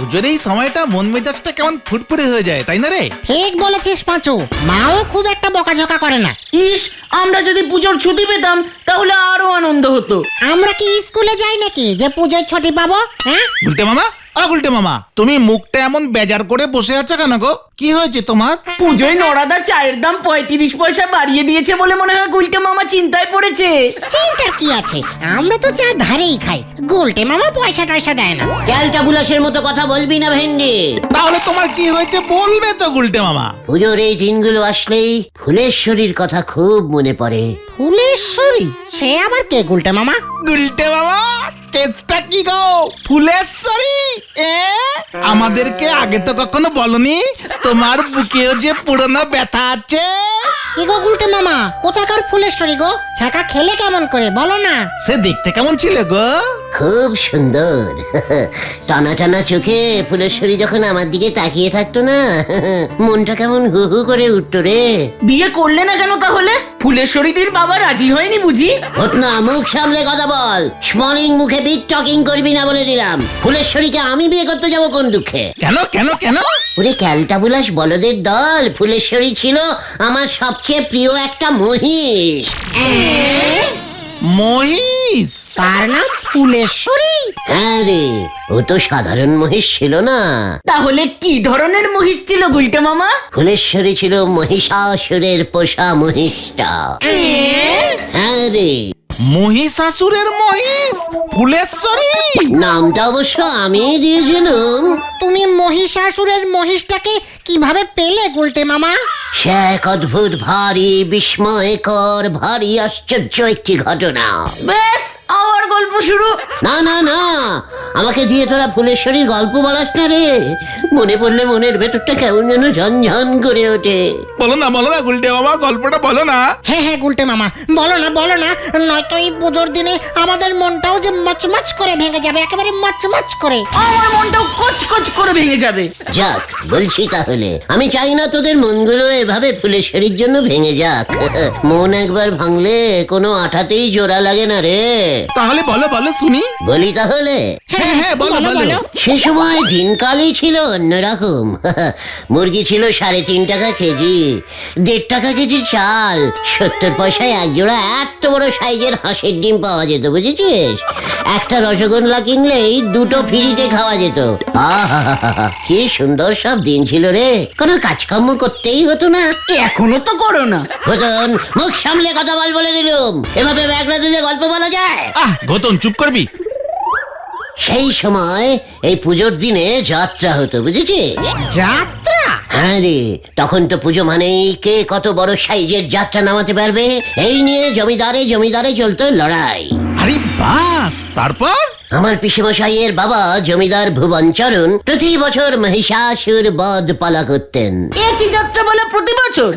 পুজোর এই সময়টা মন মেজাজটা কেমন ফুরফুরে হয়ে যায়, তাই না রে? ঠিক বলেছিস পাঁচু, মাও খুব একটা বকাঝকা করে না। ইস, আমরা যদি পুজোর ছুটি পেতাম তাহলে আরো আনন্দ হতো। আমরা কি স্কুলে যাই নাকি যে পুজোর ছুটি পাবো? হ্যাঁ, গুলটে মামা, গুলটে মামা, তুমি মুখটা এমন বেজার করে বসে আছো কেন গো? কি হয়েছে তোমার? পুজোয় নড়াদা চায়ের দাম 35 পয়সা বাড়িয়ে দিয়েছে বলে মনে হয় গুলটে মামা চিন্তায় পড়েছে। চিন্তার কি আছে, আমরা তো চা ধারেই খাই, গোলটে মামা পয়সা টয়সা দেয় না। ক্যালটা বুলাসের মতো কথা বলবি না ভেন্ডি। তাহলে তোমার কি হয়েছে বলবে তো গুলটে মামা। পুজোর এই দিনগুলো আসলেই ফুলেশ্বরীর কথা খুব মনে পড়ে। ফুলেশ্বরী? সে আবার কে গোলটে মামা? গুলটে মামা, কেসটা কি গো? ফুলেশ্বরী আমাদেরকে আগে তো কখনো বলনি তোমার বুকেও যে পুরনো ব্যথা আছে। কি গো গোলটে মামা, কোথাকার ফুলেশ্বরী গো? ছাকা খেলে কেমন করে বলো না? সে দেখতে কেমন ছিল গো? খুব সুন্দর। টানা টানা চোখে ফুলেশ্বরী যখন আমার দিকে তাকিয়ে থাকতো না, মনটা কেমন হু হু করে উঠতো রে। বিয়ে করলে না কেন তাহলে? ফুলেশ্বরীদের বাবা রাজি হয়নি বুঝি? হত না, মুখ সামলে কথা বল। স্মরিং মুখে বিগ টকিং করবি না বলে দিলাম। ফুলেশ্বরীকে আমি বিয়ে করতে যাবো কোন দুঃখে? কেন কেন কেন? ওরে ক্যালটা বুলাস বলদের দল, ফুলেশ্বরী ছিল আমার সবচেয়ে প্রিয় একটা মহিষ। মহিষ? তার নাম ফুলেশ্বরী? হ্যাঁ রে, ও তো সাধারণ মহিষ ছিল না। তাহলে কি ধরনের মহিষ ছিল গুলটে মামা? ফুলেশ্বরী ছিল মহিষাসুরের পোষা মহিষটা। হ্যাঁ রে, মহিষাসুরের মহিষ ফুলেশ্বরী? নামটা অবশ্য আমি দিয়েছিলাম। তুমি মহিষাসুরের মহিষটাকে কিভাবে পেলে গোলটে মামা? সে এক অদ্ভুত, ভারী বিস্ময়কর, ভারী আশ্চর্য একটি ঘটনা। বেশ, আবার গল্প শুরু। না না না, আমাকে দিয়ে তোরা ফুলেশ্বরীর গল্প বলাস না রে। মনে পড়লে মনের ভেতরটা কেমন যেন ঝনঝন করে ওঠে। বলো না গুলটে মামা, গল্পটা বলো না। হ্যাঁ হ্যাঁ গোলটে মামা, বলো না, নয়তো এই পুজোর দিনে আমাদের মনটাও যে মচমচ করে ভেঙে যাবে, একেবারে মচমচ করে। আমার মনটাও কচকচ করে ভেঙে যাবে। যাক, বলছি তাহলে, আমি চাই না তোদের মনগুলো এভাবে ফুলেশ্বরীর জন্য ভেঙে যাক। মন একবার ভাঙলে কোনো আঠাতেই জোড়া লাগে না রে। তাহলে বলো বলো শুনি। বলি তাহলে? হ্যাঁ হ্যাঁ বলো বলো। সে সময় দিনকালই ছিল অন্যরকম। মুরগি ছিল 3.5 টাকা কেজি, 1.5 টাকা কেজি চাল, 70 পয়সায় এক জোড়া এত বড় সাইজের হাঁসের ডিম পাওয়া যেত, বুঝেছিস? একটা রসগোল্লা কিনলেই 2টো ফ্রিতে খাওয়া যেত। আহা, কি সুন্দর সব দিন ছিল রে, কোনো কাজকর্ম করতেই হতো না। এখনো তো করো না। ঘটন, মুখ সামলে কথা বলে দিলুম। এভাবে ব্যাগরা দিলে গল্প বলা যায়? ঘটন চুপ করবি। সেই সময় এই পুজোর দিনে যাত্রা হতো, বুঝেছিস? যাত্রা? হ্যাঁ রে, তখন তো পুজো মানেই কে কত বড় সাইজের যাত্রা নামাতে পারবে, এই নিয়ে জমিদারে চলতো লড়াই। আরে বাস, তারপর? আমার পিসেমশাইয়ের বাবা জমিদার ভুবনচরণ প্রতি বছর মহিষাসুর বধ পালা করতেন। একই যাত্রা বলে প্রতি বছর?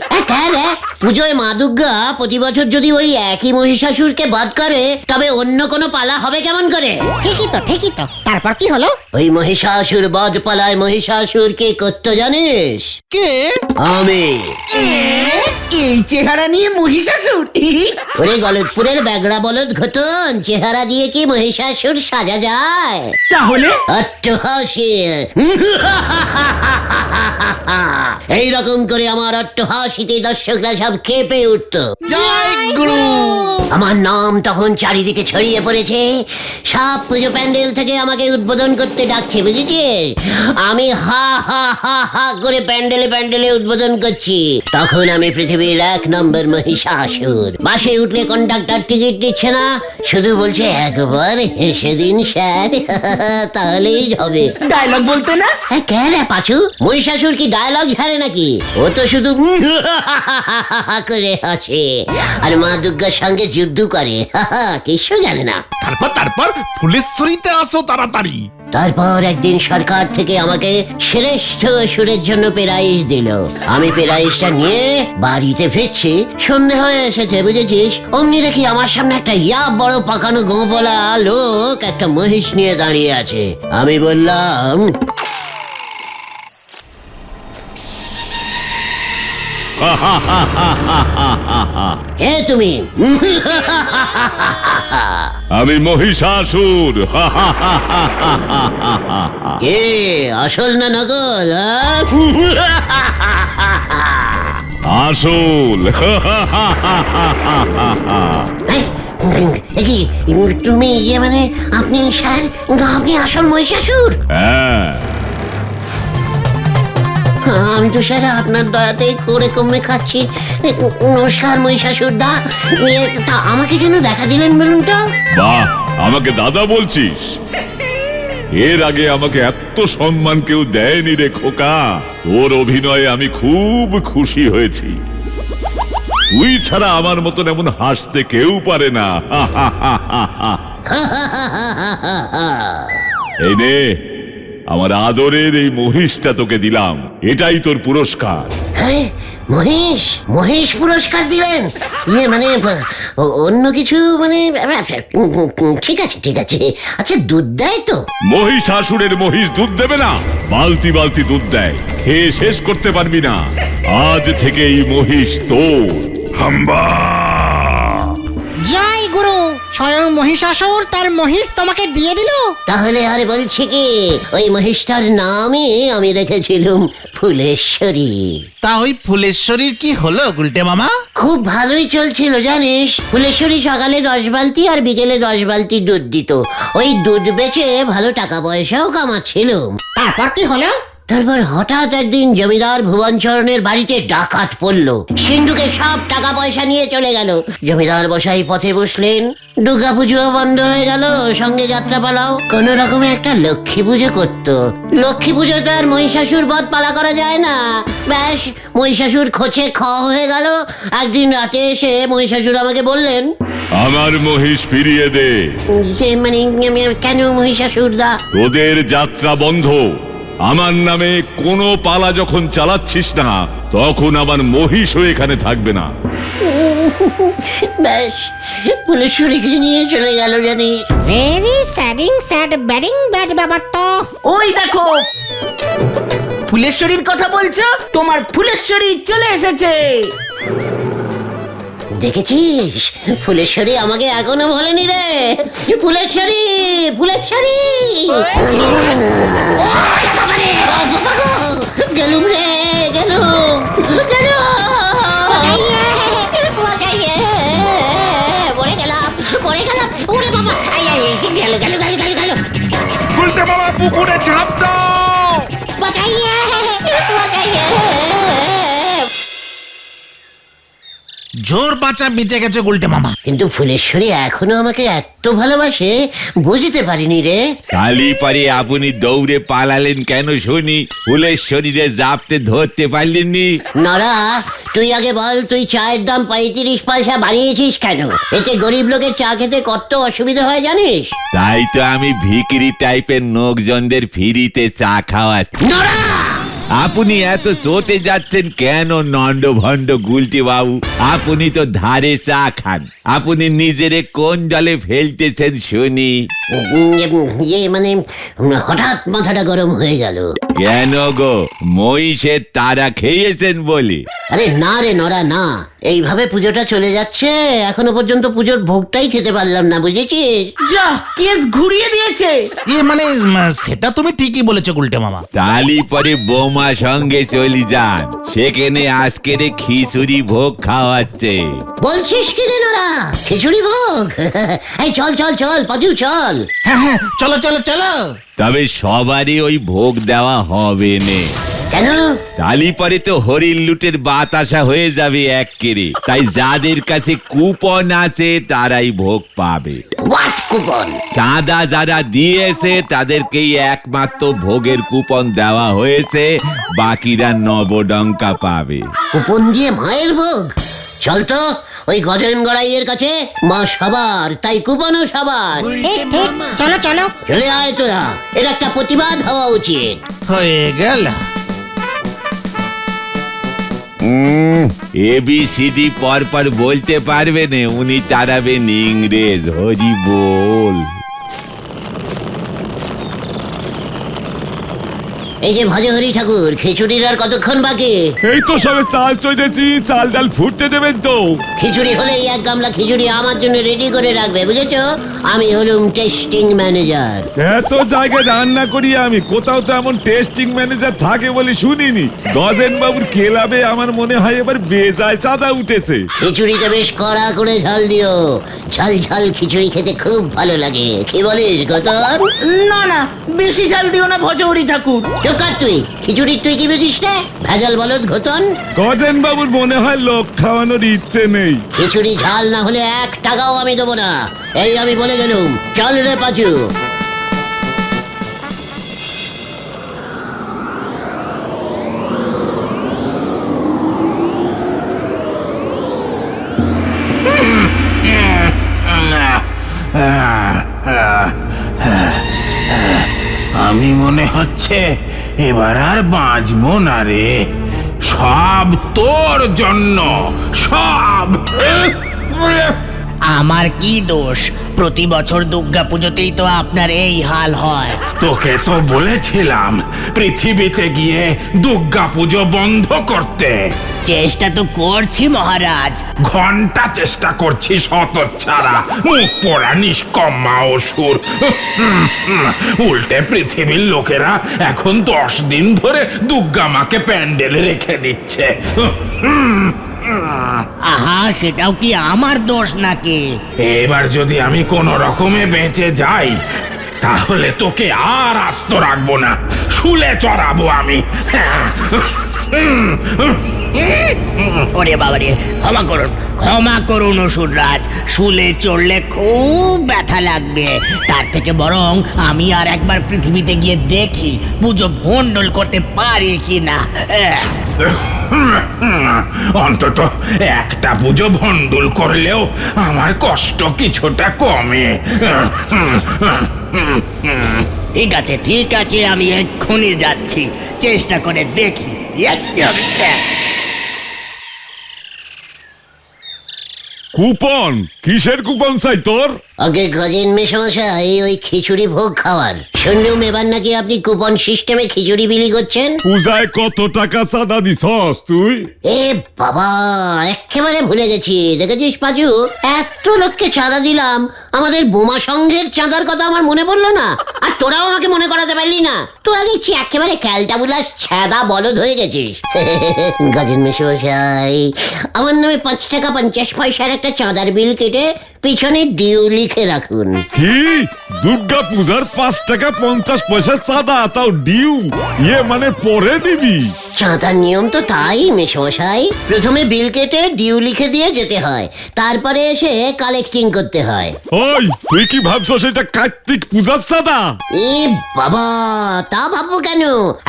পুজোয় মা দুর্গা প্রতি বছর যদি ওই একই মহিষাসুরকে বধ করে, তবে অন্য কোনো পালা হবে কেমন করে? ঠিকই তো। তারপর কি হলো? ওই মহিষাসুর বধ পালায় মহিষাসুর কে করতে জানিস? কে? আমি। এই চেহারা নিয়ে মহিষাসুর? ওরে গলতপুরের ব্যাগড়া বলদ ঘটন, চেহারা দিয়ে কি মহিষাসুর সাজা যায়? তাহলে অট্টহাসি। এইরকম করে আমার অট্টহাসিতে দর্শকরা সব খেপে উঠতো। জয় গুরু। আমার নাম তখন চারিদিকে ছড়িয়ে পড়েছে। সব পুজো প্যান্ডেল থেকে আমাকে উদ্বোধন করতে ডাকছে, বুঝেছিস? আমি হা হা হা হা করে প্যান্ডেলে উদ্বোধন করছি। তখন আমি পৃথিবীর 1 নম্বর মহিষাসুর। বাসে উঠলে কন্ডাক্টর টিকিট দিচ্ছে না, শুধু বলছে একবার হেসে দিন স্যার, তাহলেই হবে। ডায়লগ বলতে না? কে রে পাচু, মহিষাসুর কি ডায়লগ ঝাড়ে নাকি? ও তো শুধু করে হাসে আর মা দুর্গার সঙ্গে যুদ্ধ করে, কিছু জানে না। তারপর ফুলেশ্বরীতে আসো তাড়াতাড়ি। তারপর একদিন সরকার থেকে আমাকে শ্রেষ্ঠ অসুরের জন্য প্রাইজ দিল। আমি প্রাইজটা নিয়ে বাড়িতে ফিরছি, সন্ধে হয়ে এসেছে, বুঝেছিস? অমনি দেখি আমার সামনে একটা বড় পাকানো গোপলা লোক একটা মহিষ নিয়ে দাঁড়িয়ে আছে। আমি বললাম, কে তুমি? আমি মহিষাসুর। কে আসল না নকল? আসল। কি তুমি মানে আপনি স্যার, আপনি আসল মহিষাসুর? হ্যাঁ, আমি তো স্যার আপনার দয়াতে করে কমে খাচ্ছি। নমস্কার মহিষাসুর দা। তা আমাকে কেন দেখা দিলেন বলুন তো? বাহ, আমাকে দাদা বলছিস? এর আগে আমাকে এত সম্মান কেউ দেয়নি রে খোকা। তোর অভিনয়ে আমি খুব খুশি হয়েছি। তুই ছাড়া আমার মতন এমন হাসতে কেউ পারে না। এই নে, আমার আদরের এই মহিষটা তোকে দিলাম, এটাই তোর পুরস্কার। হ্যাঁ, মহেশ মহেশ পুরস্কার দিলেন? মানে অন্য কিছু মানে? ঠিক আছে ঠিক আছে। আচ্ছা, দুধ দেয় তো? মহিষাসুরের মহিষ দুধ দেবে না? বালতি বালতি দুধ দেয়, খেয়ে শেষ করতে পারবি না। আজ থেকে এই মহিষ তোর। হাম্বা! জয় গুরু, স্বয়ং মহিষাসুর তার মহিষ তোমাকে দিয়ে দিল। তাহলে আর বলছি কি, ওই মহিষটার নামই আমি রেখেছিলাম ফুলেশ্বরী। তা ওই ফুলেশ্বরীর কি হলো গুলটে মামা? খুব ভালোই চলছিল জানিস। ফুলেশ্বরী সকালে 10 বালতি আর বিকেলে 10 বালতি দুধ দিত। ওই দুধ বেচে ভালো টাকা পয়সাও কামাচ্ছিলাম। তারপর কি হলো? তারপর হঠাৎ একদিন জমিদার ভুবনচরণের বাড়িতে ডাকাত পড়লো। সিন্ধুকে সব টাকা পয়সা নিয়ে চলে গেল। জমিদার বসাই পথে বসলেন। দুর্গা পুজো বন্ধ হয়ে গেল, সঙ্গে যাত্রাপালাও। কোন রকমে একটা লক্ষ্মী পুজো করতো। লক্ষ্মী পুজোতে আর মহিষাসুর বধ পালা করা যায় না। ব্যাস, মহিষাসুর খোঁচে হয়ে গেল। একদিন রাতে এসে মহিষাসুর আমাকে বললেন, আমার মহিষ ফিরিয়ে দে। যে মানে কেন মহিষাসুর দা? তোদের যাত্রা বন্ধ। আমার নামে কোনো পালা যখন চালাচ্ছিস না, তখন আমার মহিষও এখানে থাকবে না। ব্যাস, ফুলেশ্বরীকে নিয়ে চলে গেল জানিস। ভেরি স্যাডিং স্যাড ব্যাডিং ব্যাড ব্যাপার তো। ওই দেখো, ফুলেশ্বরীর কথা বলছো? তোমার ফুলেশ্বরী চলে এসেছে। দেখেছিস, ফুলেশ্বরী আমাকে এখনো বলেনি রে। ফুলেশ্বরী, ফুলেশ্বরী! গেলুম রে, গেলুম, পড়ে গেলাম, পড়ে গেলাম। ওরে বাবা, গেল গেল গেল গেল গেল। গুলটে মামা পুকুরে ঝাঁপ দাও। বাঁচাইয়ে, বাঁচাইয়ে। জোর বাঁচা বেঁচে গেছে গুলটে মামা। কিন্তু ফুলেশ্বরী এখনো আমাকে এত ভালোবাসে বুঝতে পারিনি রে। কালি পারে আপনি দৌড়ে পালালেন কেন শুনি? ফুলের শরীরে জাপটে ধরতে পারলেননি? নরা, তুই আগে বল, তুই চায়ের দাম 35 পয়সা বাড়িয়েছিস কেন? এতে গরিব লোকের চা খেতে কত অসুবিধা হয় জানিস? তাই তো আমি ভিকিরি টাইপের লোকজনদের ফ্রিতে চা খাওয়াচ্ছি। নরা! আপনি এত চটে যাচ্ছেন কেন নন্ড ভণ্ড গুলটি বাবু? আপনি তো ধারে চা খান। আপনি নিজেরে কোন জলে ফেলতেছেন শুনি? মানে হঠাৎ মাথাটা গরম হয়ে গেল। কেন গো, মহিষের তারা খেয়েছেন বলে? আরে না রে নরা, না। এইভাবে পুজোটা চলে যাচ্ছে, এখনো পর্যন্ত পুজোর ভোগটাই খেতে পারলাম না, বুঝেছিস? যা, কেস ঘুরিয়ে দিয়েছে। মানে সেটা তুমি ঠিকই বলেছো গুলটে মামা। তালি পরে বোমা সঙ্গে চলি যান, সেখানে আজকের খিচুড়ি ভোগ খাওয়াচ্ছে। বলছিস কি রে নরা? খিচুড়ি ভোগ? এই চল চল চল পাচু, চল। হ্যাঁ হ্যাঁ, চলো চলো চলো। তবে সবারই ওই ভোগ দেওয়া হবে না। কেন? তালি পরে তো হরির লুটের বাতাসা হয়ে যাবে এক্কেরে। তাই যাদের কাছে কুপন আছে তারাই ভোগ পাবে। What coupon? চাঁদা যারা দিয়েছে তাদেরকেই একমাত্র ভোগের কুপন দেওয়া হয়েছে, বাকিরা নবডঙ্কা পাবে। কুপন দিয়ে মায়ের ভোগ? চল তো ওই গজেন গড়াইয়ের কাছে। মা সবার, তাই কুপনও সবার। ঠিক ঠিক, চলো চলো। চলে আয় তোরা, এর একটা প্রতিবাদ হওয়া উচিত। হয়ে গেল। ABCD পর বলতে পারবে না, উনি তারাবেন ইংরেজ। হরি বল। এই যে ভজহরি ঠাকুর, খিচুড়ির আর কতক্ষণ বাকি? এই তো সবে চাল চড়েছি, চাল ডাল ফুটতে দেবেন তো? খিচুড়ি হলেই এক গামলা খিচুড়ি আমার জন্য রেডি করে রাখবে, বুঝেছো? আমি হলুম টেস্টিং ম্যানেজার। এত জায়গায় রান্না করি আমি, কোথাও তো এমন টেস্টিং ম্যানেজার থাকে বলে শুনিনি। গজেন বাবুর ক্লাবে আমার মনে হয় এবার বেজায় চাঁদা উঠেছে। খিচুড়িতে বেশ কড়া করে ঝাল দিও, ঝাল ঝাল খিচুড়ি খেতে খুব ভালো লাগে। কি বলিস গতর? না না, বেশি ঝাল দিও না ভজহরি ঠাকুর। চুপ কর তুই, খিচুড়ির তুই কি বুঝিস রে? ভেজাল বলদ ঘতন। গজেন বাবুর মনে হয় লোক খাওয়ানোর ইচ্ছে নেই। খিচুড়ি ঝাল না হলে 1 টাকাও আমি দেবো না, এই আমি বলে গেলুম। চল রে পাচু। আমি মনে হচ্ছে এবার আর বাঁচবো না রে, সব তোর জন্য, সব। আমার কি দোষ? প্রতি বছর দুর্গা পুজোতেই তো আপনার এই হাল হয়। তোকে তো বলেছিলাম পৃথিবীতে গিয়ে দুর্গা পুজো বন্ধ করতে। চেষ্টা তো করছি মহারাজ। ঘন্টা চেষ্টা করছি হতচ্ছাড়া, মুখ পোড়া নিষ্কম্মা অসুর। উল্টে পৃথিবীর লোকেরা এখন 10 দিন ধরে দুর্গা মাকে প্যান্ডেলে রেখে দিচ্ছে। আহা, সেটাও কি আমার দোষ নাকি? এবার যদি আমি কোনো রকমে বেঁচে যাই তাহলে তোকে আর আস্ত রাখবো না, শুলে চড়াবো আমি। ওরে বাবারে, ক্ষমা করুন অসুররাজ। শুলে চড়লে খুব ব্যথা লাগবে। তার থেকে বরং আমি আর একবার পৃথিবীতে গিয়ে দেখি পুজো ভণ্ডুল করতে পারি কিনা। অন্তত একটা পুজো ভণ্ডুল করলেও আমার কষ্ট কিছুটা কমে। ঠিক আছে, আমি এক্ষুনি যাচ্ছি, চেষ্টা করে দেখি। কুপন? কিসের কুপন চাই তোর? আগে গজেন মেশমশাই, ওই খিচুড়ি ভোগ খাওয়ার শুনলুম এবার নাকি আপনি কুপন সিস্টেমে খিচুড়ি বিলি করছেন। পূজায় কত টাকা চাঁদা দিছস তুই? এ বাবা, একেবারে ভুলে গেছি। দেখেছিস পাজু, এত লোককে চাঁদা দিলাম, আমাদের বোমা সংঘের চাঁদার কথা আমার মনে পড়লো না। আর তোরাও আমাকে মনে করাতে পারলি না। তোরা দেখছি একেবারে ক্যালটাবুলাস ছ্যাদা বলদ হয়ে গেছিস। গজেন মেশমশাই, আমার নামে 5 টাকা 50 পয়সার একটা চাঁদার বিল কেটে পিছনে ডিউ লিখে রাখুন। কি দুর্গা পূজার 5 টাকা 50 পয়সা চাঁদা, তাও ডিউ? ইয়ে মানে পরে দিবি? চাঁদার নিয়ম তো তাই মেশমশাই, প্রথমে বিল কেটে ডিউ লিখে দিয়ে যেতে হয়, তারপরে এসে কালেক্টিং করতে হয়। ওই তুই কি ভাবছস এটা কার্তিক পূজার চাঁদা? এ বাবা, তা ভাববো কেন?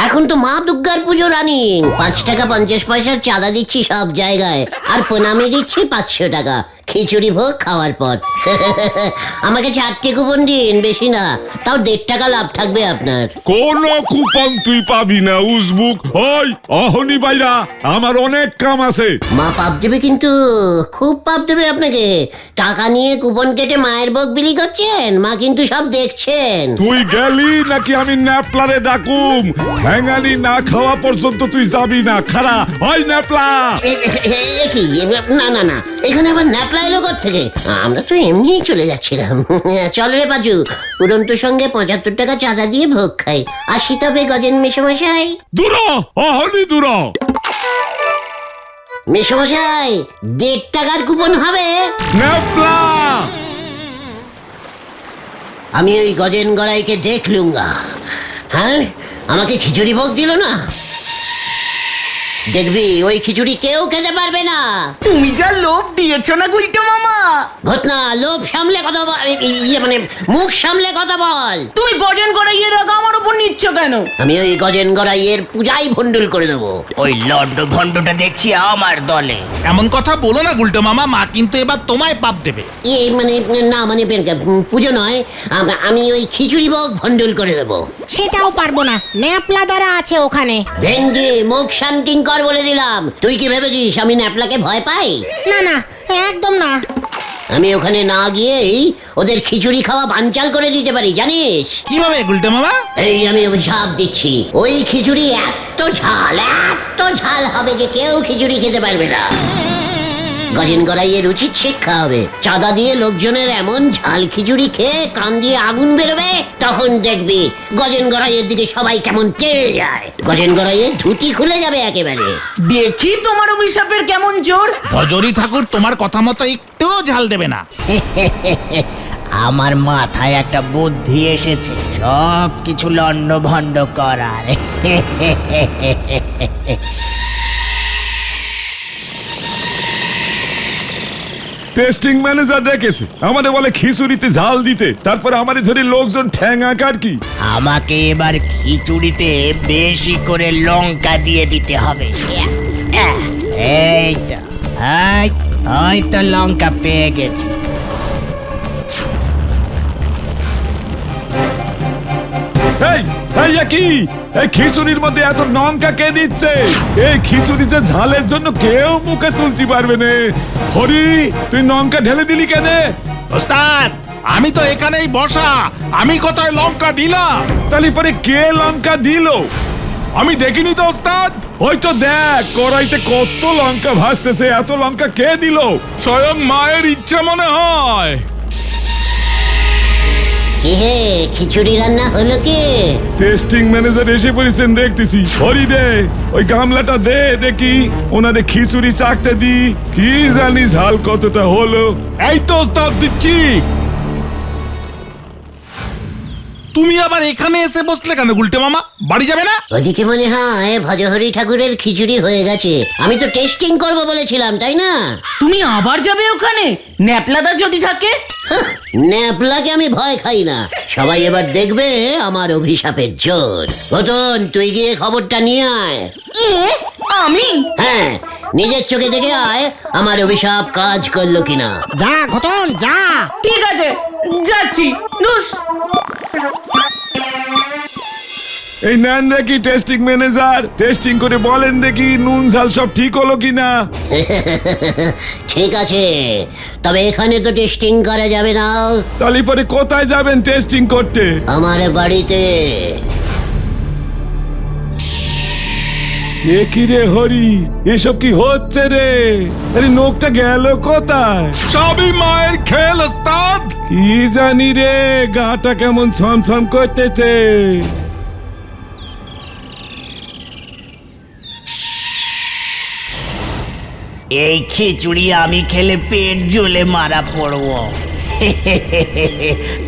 এখন তো মা দুর্গার পুজো রানিং। 5 টাকা 50 পয়সার চাঁদা দিচ্ছি সব জায়গায়, আর প্রণামী দিচ্ছি 500 টাকা খিচুড়ি ভোগ খাওয়ার পর। আমাকে 4টে কুপন দিন, বেশি না, তাও 1.5 টাকা লাভ থাকবে আপনার। কোন কুপন তুই পাবি না উজবুক। ওই অহনি বাইরা, আমার অনেক কাম আছে। মা পাপ দেবে, কিন্তু খুব পাপ দেবে আপনাকে। টাকা নিয়ে কুপন কেটে মায়ের ভোগ বিলি করছেন, মা কিন্তু সব দেখছেন। তুই গেলি নাকি আমি ন্যাপলারে ডাকুম? হ্যাঙ্গানি না খাওয়া পর্যন্ত তুই যাবি না। খারা ওই ন্যাপলা। কি না না না, এখানে আবার ন্যাপলা এলো থেকে? আমরা তো এমনিই চলে যাচ্ছিলাম। চল রে পাজু, উড়ন্ত সঙ্গে 75 টাকা চাঁদা দিয়ে ভোগ খাই। আসি তবে গজেন মেশমশাই। দূর অহনি দূর। মেশমশাই, 1.5 টাকার কুপন হবে। ন্যাপলা। আমি ওই গজেন গড়াইকে দেখলুঙ্গা। হ্যাঁ, আমাকে খিচুড়ি ভোগ দিল না। দেখবি ওই খিচুড়ি কেউ খেতে পারবে না। তুমি যা লোভ দিয়েছো না গুলটে মামা। ঘটনা, লোভ সামলে কথা বল, ইয়ে মানে মুখ সামলে কথা বল। তুমি গজেন গড়াইয়ের রাগ আমার উপর নিচ্ছ কেন? আমি ওই গজেন গড়াইয়ের পূজাই ভণ্ডুল করে দেবো। ওই লন্ড ভন্ডটা দেখছি আমার দলে। এমন কথা বলো না গুলটে মামা, মা কিন্তু এবার তোমায় পাপ দেবে। এই মানে না মানে পুজো নয়, আমি ওই খিচুড়ি ভোগ ভণ্ডুল করে দেবো। সেটাও পারবো না, ন্যাপলা দ্বারা আছে ওখানে। ভেন্ডি, মুখ শান্তিং কর বলে দিলাম। তুই কি ভেবেছিস আমি ন্যাপলাকে ভয় পাই? না না, একদম না। আমি ওখানে না গিয়েই ওদের খিচুড়ি খাওয়া বানচাল করে দিতে পারি, জানিস? কিভাবে গুলটে মামা? এই আমি অভিশাপ দিচ্ছি, ওই খিচুড়ি এত ঝাল হবে যে কেউ খিচুড়ি খেতে পারবে না। গজেন গড়াইয়ের উচিত শিক্ষা হবে। চাঁদা দিয়ে লোকজনের এমন ঝাল খিচুড়ি খেয়ে কান দিয়ে আগুন বেরোবে, তখন দেখবি গজেন গড়াইয়ের দিকে সবাই কেমন তেড়ে যায়। গজেন গড়াইয়ের ধুতি খুলে যাবে একেবারে। দেখি তোমার অভিশাপের কেমন জোর। ভজরি ঠাকুর তোমার কথা মতো একটুও ঝাল দেবে না। আমার মাথায় একটা বুদ্ধি এসেছে সব কিছু লন্ড ভন্ড করার। টেস্টিং ম্যানেজার ডেকেছে, আমাদের বলে খিচুড়িতে ঝাল দিতে, তারপরে আমাদের ধরে লোকজন ঠ্যাং আঁকার কি। আমাকে এবার খিচুড়িতে বেশি করে লঙ্কা দিয়ে দিতে হবে। এই তো, ওই তো লঙ্কা পেয়ে গেছি। কি এই খিচুড়ির মধ্যে এত লঙ্কা কে দিচ্ছে? এই খিচুড়িতে ঝালের জন্য কেউ মুখে তুলতে পারবে না। হরি, তুই লঙ্কা ঢেলে দিলি কেন? ওস্তাদ, আমি তো এখানেই বসা, আমি কোথায় লঙ্কা দিলাম? তাহলে পরে কে লঙ্কা দিল? আমি দেখিনি তো ওস্তাদ। ওই তো দেখ, কড়াইতে কত লঙ্কা ভাসতেছে, এত লঙ্কা কে দিল? স্বয়ং মায়ের ইচ্ছা মনে হয়। কি হে, খিচুড়ি রান্না হলো কি? টেস্টিং ম্যানেজার এসে পড়েছেন দেখতেছি। হরি দে, ওই গামলাটা দে দেখি, ওনাদের খিচুড়ি চাকতে দি, কি জানি ঝাল কতটা হলো। এই তো ওস্তাদ দিচ্ছি। তুমি আবার এখানে এসে বসলে কেন গুলটে মামা? বাড়ি যাবে না? ওদিকে মনে হয় ভজহরি ঠাকুরের খিচুড়ি হয়ে গেছে। আমি তো টেস্টিং করব বলেছিলাম, তাই না? তুমি আবার যাবে ওখানে? ন্যাপলাদা যদি থাকে? ন্যাপলাকে আমি ভয় খাই না। সবাই এবার দেখবে আমার অভিশাপের জোর। রতন, তুই গিয়ে খবরটা নিয়ে আয়। আমি? হ্যাঁ, নিজের চোখে দেখে আয় আমার অভিশাপ কাজ করলো কিনা। যা ঘটন যা। ঠিক আছে, যাচ্ছি। ধুস। এই নেন দেখি টেস্টিং ম্যানেজার, টেস্টিং করে বলেন দেখি নুন ঝাল সব ঠিক হলো কিনা। ঠিক আছে, তবে এখানে তো টেস্টিং করা যাবে না। তাহলে পরে কোথায় যাবেন টেস্টিং করতে? আমার বাড়িতে। এ কি রে হরি, এসব কি হচ্ছে রে? আরে নোকটা গেল কোথায়? সবই মায়ের খেল ওস্তাদ। কি জানি রে, গাটা কেমন ছমছম করতেছে। এই খিচুড়ি আমি খেলে পেট জ্বলে মারা পড়বো।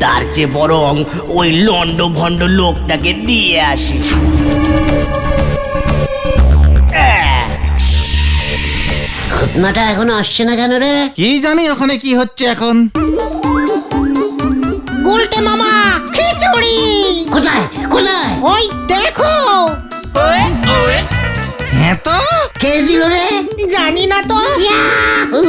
তার চেয়ে বরং ওই লন্ড ভন্ড লোকটাকে দিয়ে আসি। ঘটনাটা এখনো আসছে না কেন রে? কি জানি ওখানে কি হচ্ছে এখন। গুলটে মামা, খিচুড়ি কোথায় কোথায়? ওই দেখো। হ্যাঁ তো, কে দিল রে? জানি না তো। ইয়াহু!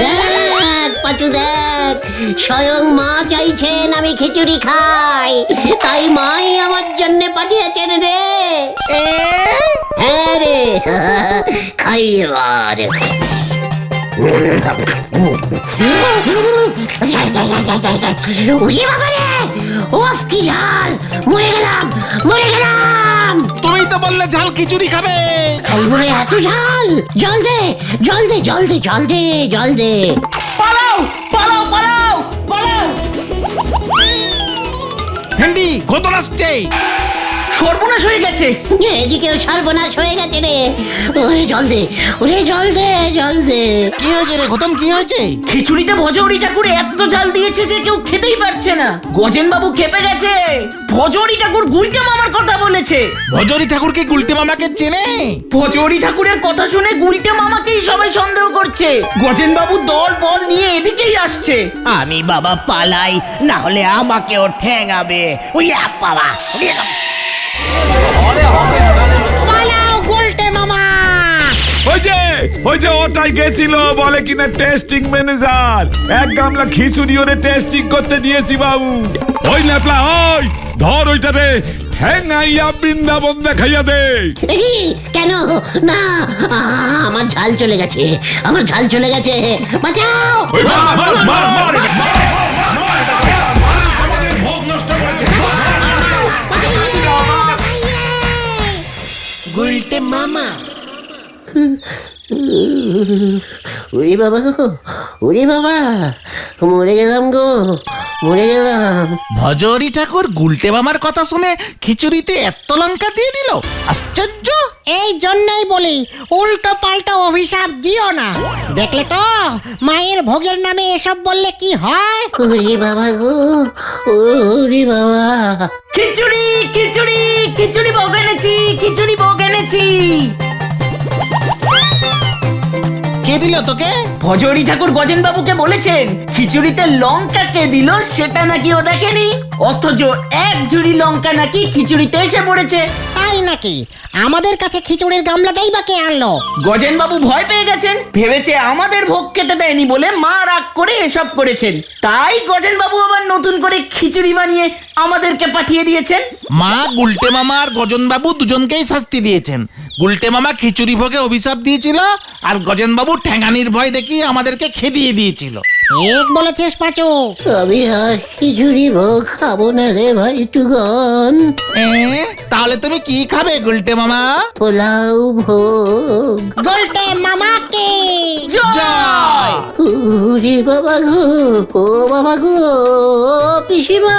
দেখ পাচু, দেখ, স্বয়ং মা চাইছেন আমি খিচুড়ি খাই, তাই মাই আমার জন্য পাঠিয়েছেন রে। হ্যাঁ রে, খাই এবার। উড়িয়ে বাবা রে, ওফ কি ঝাল, মরে গেলাম মরে গেলাম। তুমি তো বললে ঝাল খিচুড়ি খাবে। এই বলে এত ঝাল? জল দে জল দে জল দে জল দে জল দে। পালাও পালাও পালাও পালাও। ভেন্ডি, ঘটনা আসছে। সর্বনাশ হয়ে গেছে। এদিকেও সর্বনাশ হয়ে গেছে রে। ওরে জল দে, ওরে জল দে জল দে। কি হয়েছে রে ঘটন, কি হয়েছে? খিচুড়িতে ভজহরি ঠাকুর এত ঝাল দিয়েছে যে কেউ খেতেই পারছে না। গজেন বাবু খেপে গেছে। ভজহরি ঠাকুর গুলটে মামার কথা বলেছে। ভজরি ঠাকুর কি গুলটে মামাকে চেনে? ভজহরি ঠাকুরের কথা শুনে গুলটে মামাকেই সবাই সন্দেহ করছে। গজেন বাবু দল বল নিয়ে এদিকেই আসছে। আমি বাবা পালাই, না হলে আমাকেও ঠেঙাবে। ওই বাবা, পালাও গুলটে মামা। ওই যে ওটাই গেছিল, বলে কিনা টেস্টিং ম্যানেজার। এক গামলা খিচুড়ি ওরে টেস্টিং করতে দিয়েছি বাবু। ওই ন্যাপলা, ওই ওই ধর ওইটাতে ঠ্যাঙাইয়া বৃন্দাবন দেখাইয়া দে। এই, কেন না আমার ঝাল চলে গেছে, আমার ঝাল চলে গেছে, বাঁচাও। ওই মার। গুলটে মামা। ওরে বাবা গো, ওরে বাবা, মরে গেলাম গো, মরে গেলাম। ভজহরি ঠাকুর গুলটে মামার কথা শুনে খিচুড়িতে এত লঙ্কা দিয়ে দিল, আশ্চর্য। এই জন্যই বলি উল্টো পাল্টা অভিশাপ দিও না। দেখলে তো মায়ের ভোগের নামে এসব বললে কি হয়। ওরে বাবা গো, ওরে বাবা। খিচুড়ি খিচুড়ি খিচুড়ি ভোগ এনেছি, খিচুড়ি ভোগ এনেছি। কে দিল তোকে? ভজহরি ঠাকুর গজেন বাবুকে বলেছেন খিচুড়িতে লঙ্কা কে দিল সেটা নাকি ও দেখেনি, অথচ এক ঝুড়ি লঙ্কা নাকি খিচুড়িতে এসে পড়েছে। তাই নাকি? আমাদের কাছে খিচুড়ির গামলাটাই বা কে আনলো? গজেন বাবু ভয় পেয়ে গেছেন, ভেবেছে আমাদের ভোগ খেতে দেয়নি বলে মা রাগ করে এসব করেছেন। তাই গজেন বাবু আবার নতুন করে খিচুড়ি বানিয়ে আমাদেরকে পাঠিয়ে দিয়েছেন। মা গুলটে মামা আর গজন বাবু দুজনকেই শাস্তি দিয়েছেন। গুলটে মামা খিচুড়ি ভোগে অভিশাপ দিয়েছিল, আর গজন বাবু ঠ্যাঙানির ভয় দেখিয়ে আমাদেরকে খেদিয়ে দিয়েছিল। ঠিক বলেছিস পাঁচু। আমি আর খিচুড়ি ভোগ খাবো না রে ভাই টুগন। তাহলে তুমি কি খাবে গুলটে মামা? পোলাও ভোগ। গোলটে মামাকে জয়। ওরে বাবা গো, ও বাবা গো, পিসিমা।